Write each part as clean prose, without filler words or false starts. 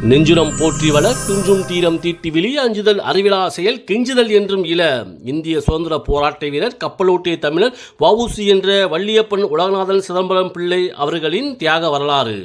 நெஞ்சுரம் போற்றி வளர் துஞ்சும் தீரம் தீட்டி விழி அஞ்சுதல் அறிவிலா செயல் கெஞ்சுதல் என்றும் இள இந்திய சுதந்திர போராட்ட வீரர் கப்பலோட்டிய தமிழர் வ.உ.சி. என்ற வள்ளியப்பன் உலகநாதன் சிதம்பரம் பிள்ளை அவர்களின் தியாக வரலாறு.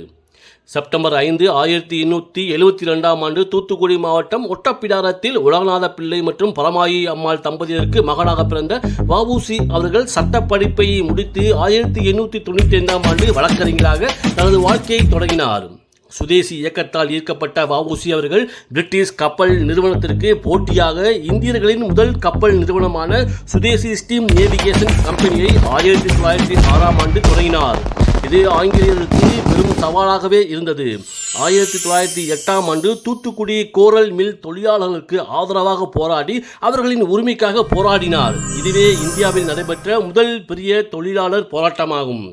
செப்டம்பர் 5, 1872 ஆண்டு தூத்துக்குடி மாவட்டம் ஒட்டப்பிடாரத்தில் உலகநாத பிள்ளை மற்றும் பரமாயி அம்மாள் தம்பதியருக்கு மகனாக பிறந்த வ.உ.சி. அவர்கள் சட்டப்படிப்பை முடித்து 1895 ஆண்டு வழக்கறிஞராக தனது வாழ்க்கையை தொடங்கினார். சுதேசி இயக்கத்தால் ஈர்க்கப்பட்ட வ.உ.சி. அவர்கள் பிரிட்டிஷ் கப்பல் நிறுவனத்திற்கு போட்டியாக இந்தியர்களின் முதல் கப்பல் நிறுவனமான சுதேசி ஸ்டீம் நேவிகேஷன் கம்பெனியை 1906 ஆண்டு தொடங்கினார். இது ஆங்கிலேயர்களுக்கு பெரும் சவாலாகவே இருந்தது. 1908 ஆண்டு தூத்துக்குடி கோரல் மில் தொழிலாளர்களுக்கு ஆதரவாக போராடி அவர்களின் உரிமைக்காக போராடினார். இதுவே இந்தியாவில் நடைபெற்ற முதல் பெரிய தொழிலாளர் போராட்டமாகும்.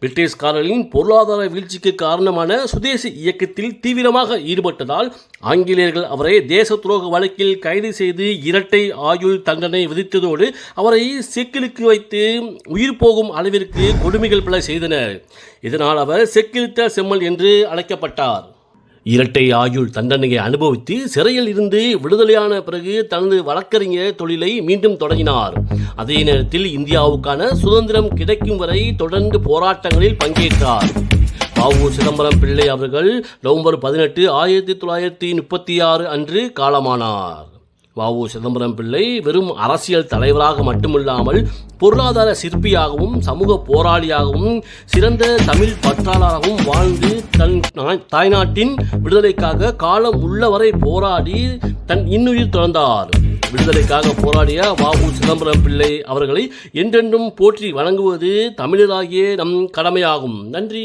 பிரிட்டிஷ்காரர்களின் பொருளாதார வீழ்ச்சிக்கு காரணமான சுதேசி இயக்கத்தில் தீவிரமாக ஈடுபட்டதால் ஆங்கிலேயர்கள் அவரை தேச துரோக வழக்கில் கைது செய்து இரட்டை ஆயுள் தண்டனை விதித்ததோடு அவரை செக்கிலுக்கு வைத்து உயிர் போகும் அளவிற்கு கொடுமைகள் பல செய்தனர். இதனால் அவர் செக்கிழுத்த செம்மல் என்று அழைக்கப்பட்டார். இரட்டை ஆயுள் தண்டனையை அனுபவித்து சிறையில் இருந்து விடுதலையான பிறகு தனது வழக்கறிஞர் தொழிலை மீண்டும் தொடங்கினார். அதே நேரத்தில் இந்தியாவுக்கான சுதந்திரம் கிடைக்கும் வரை தொடர்ந்து போராட்டங்களில் பங்கேற்றார். வ.உ. சிதம்பரம் பிள்ளை அவர்கள் நவம்பர் 18, 1936 அன்று காலமானார். வ.உ. சிதம்பரம் பிள்ளை வெறும் அரசியல் தலைவராக மட்டுமில்லாமல் பொருளாதார சிற்பியாகவும் சமூக போராளியாகவும் சிறந்த தமிழ் பற்றாளராகவும் வாழ்ந்து தன் தாய்நாட்டின் விடுதலைக்காக காலம் உள்ளவரை போராடி தன் இன்னுயிர் துறந்தார். விடுதலைக்காக போராடிய வ.உ. சிதம்பரம் பிள்ளை அவர்களை என்றென்றும் போற்றி வணங்குவது தமிழராகிய நம் கடமையாகும். நன்றி.